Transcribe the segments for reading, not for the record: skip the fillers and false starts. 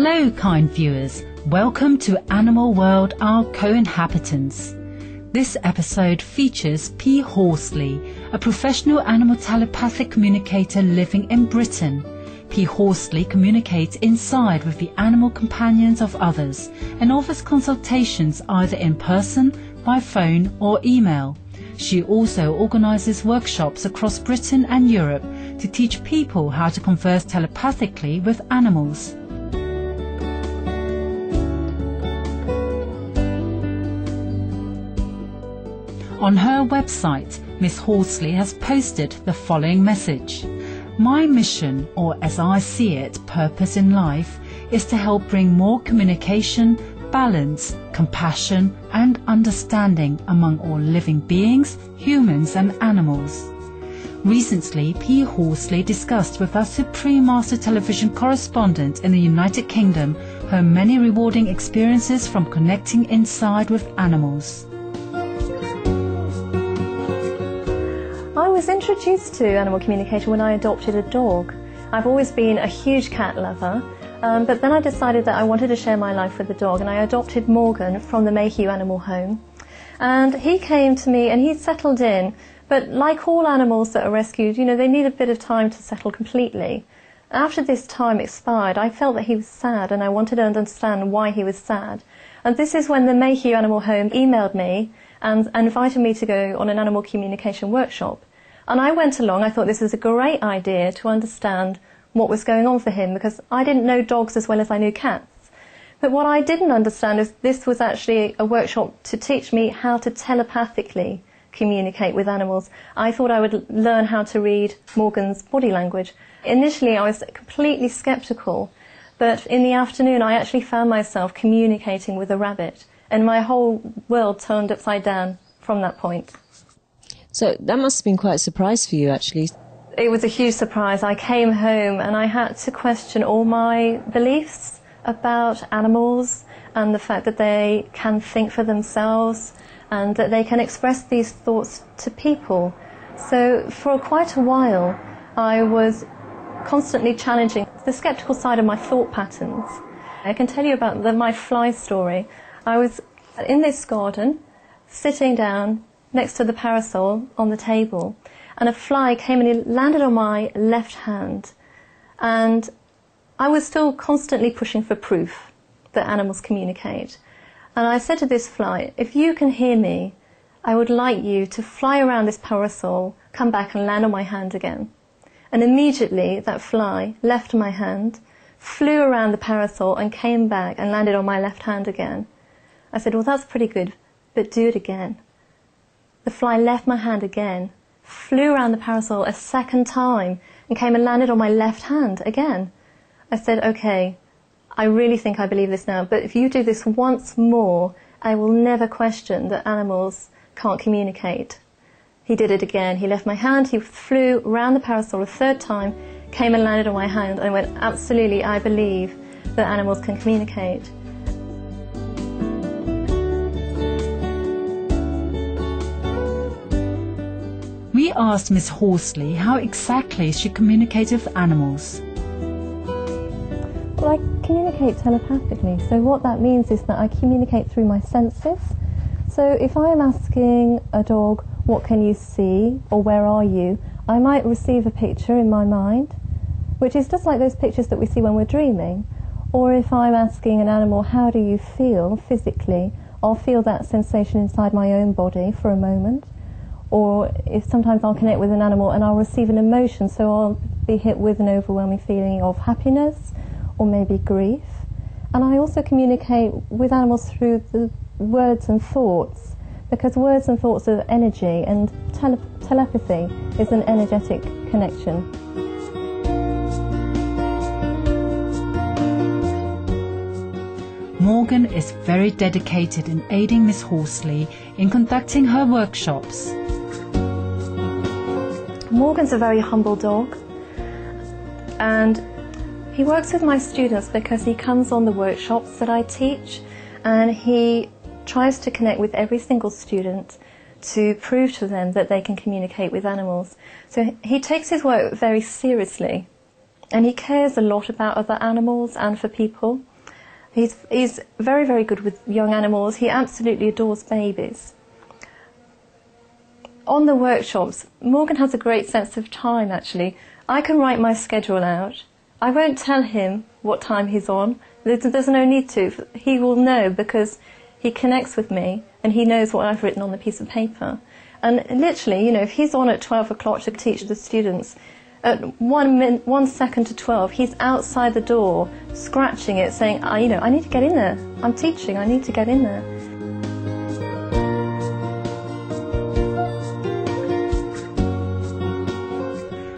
Hello, kind viewers. Welcome to Animal World, our co-inhabitants. This episode features P. Horsley, a professional animal telepathic communicator living in Britain. P. Horsley communicates inside with the animal companions of others and offers consultations either in person, by phone or email. She also organises workshops across Britain and Europe to teach people how to converse telepathically with animals. On her website, Miss Horsley has posted the following message. My mission, or as I see it, purpose in life, is to help bring more communication, balance, compassion and understanding among all living beings, humans and animals. Recently, P. Horsley discussed with our Supreme Master Television correspondent in the United Kingdom her many rewarding experiences from connecting inside with animals. I was introduced to animal communication when I adopted a dog. I've always been a huge cat lover, but then I decided that I wanted to share my life with the dog, and I adopted Morgan from the Mayhew Animal Home. And he came to me and he settled in, but like all animals that are rescued, you know, they need a bit of time to settle completely. After this time expired, I felt that he was sad and I wanted to understand why he was sad. And this is when the Mayhew Animal Home emailed me and invited me to go on an animal communication workshop. And I went along. I thought this was a great idea to understand what was going on for him, because I didn't know dogs as well as I knew cats. But what I didn't understand is this was actually a workshop to teach me how to telepathically communicate with animals. I thought I would learn how to read Morgan's body language. Initially I was completely sceptical, but in the afternoon I actually found myself communicating with a rabbit, and my whole world turned upside down from that point. So that must have been quite a surprise for you, actually. It was a huge surprise. I came home and I had to question all my beliefs about animals and the fact that they can think for themselves and that they can express these thoughts to people. So for quite a while I was constantly challenging the sceptical side of my thought patterns. I can tell you about my fly story. I was in this garden, sitting down next to the parasol on the table, and a fly came and it landed on my left hand. And I was still constantly pushing for proof that animals communicate. And I said to this fly, if you can hear me, I would like you to fly around this parasol, come back and land on my hand again. And immediately that fly left my hand, flew around the parasol and came back and landed on my left hand again. I said, well, that's pretty good, but do it again. The fly left my hand again, flew around the parasol a second time and came and landed on my left hand again. I said, okay, I really think I believe this now, but if you do this once more, I will never question that animals can't communicate. He did it again. He left my hand, he flew around the parasol a third time, came and landed on my hand, and I went, absolutely, I believe that animals can communicate. We asked Miss Horsley how exactly she communicated with animals. Well, I communicate telepathically, so what that means is that I communicate through my senses. So if I am asking a dog, what can you see, or where are you, I might receive a picture in my mind, which is just like those pictures that we see when we're dreaming. Or if I'm asking an animal, how do you feel physically, I'll feel that sensation inside my own body for a moment. Or if sometimes I'll connect with an animal and I'll receive an emotion, so I'll be hit with an overwhelming feeling of happiness or maybe grief. And I also communicate with animals through the words and thoughts, because words and thoughts are energy, and telepathy is an energetic connection. Morgan is very dedicated in aiding Miss Horsley in conducting her workshops. Morgan's a very humble dog, and he works with my students because he comes on the workshops that I teach, and he tries to connect with every single student to prove to them that they can communicate with animals. So he takes his work very seriously, and he cares a lot about other animals and for people. He's very, very good with young animals. He absolutely adores babies. On the workshops, Morgan has a great sense of time, actually. I can write my schedule out. I won't tell him what time he's on. There's no need to. He will know because he connects with me and he knows what I've written on the piece of paper. And literally, you know, if he's on at 12 o'clock to teach the students, at 1 second to 12, he's outside the door, scratching it, saying, you know, I need to get in there. I'm teaching, I need to get in there.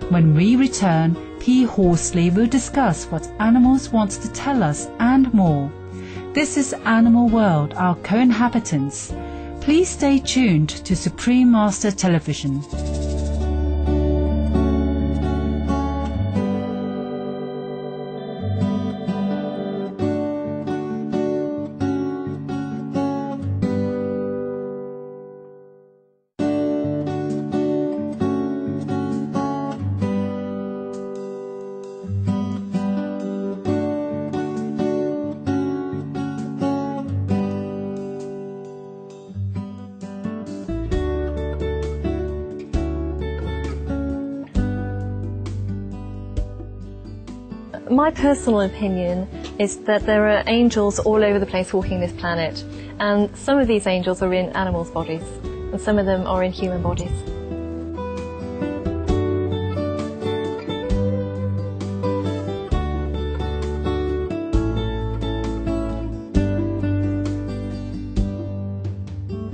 When we return, P. Horsley will discuss what animals want to tell us and more. This is Animal World, our co-inhabitants. Please stay tuned to Supreme Master Television. My personal opinion is that there are angels all over the place walking this planet, and some of these angels are in animals' bodies and some of them are in human bodies.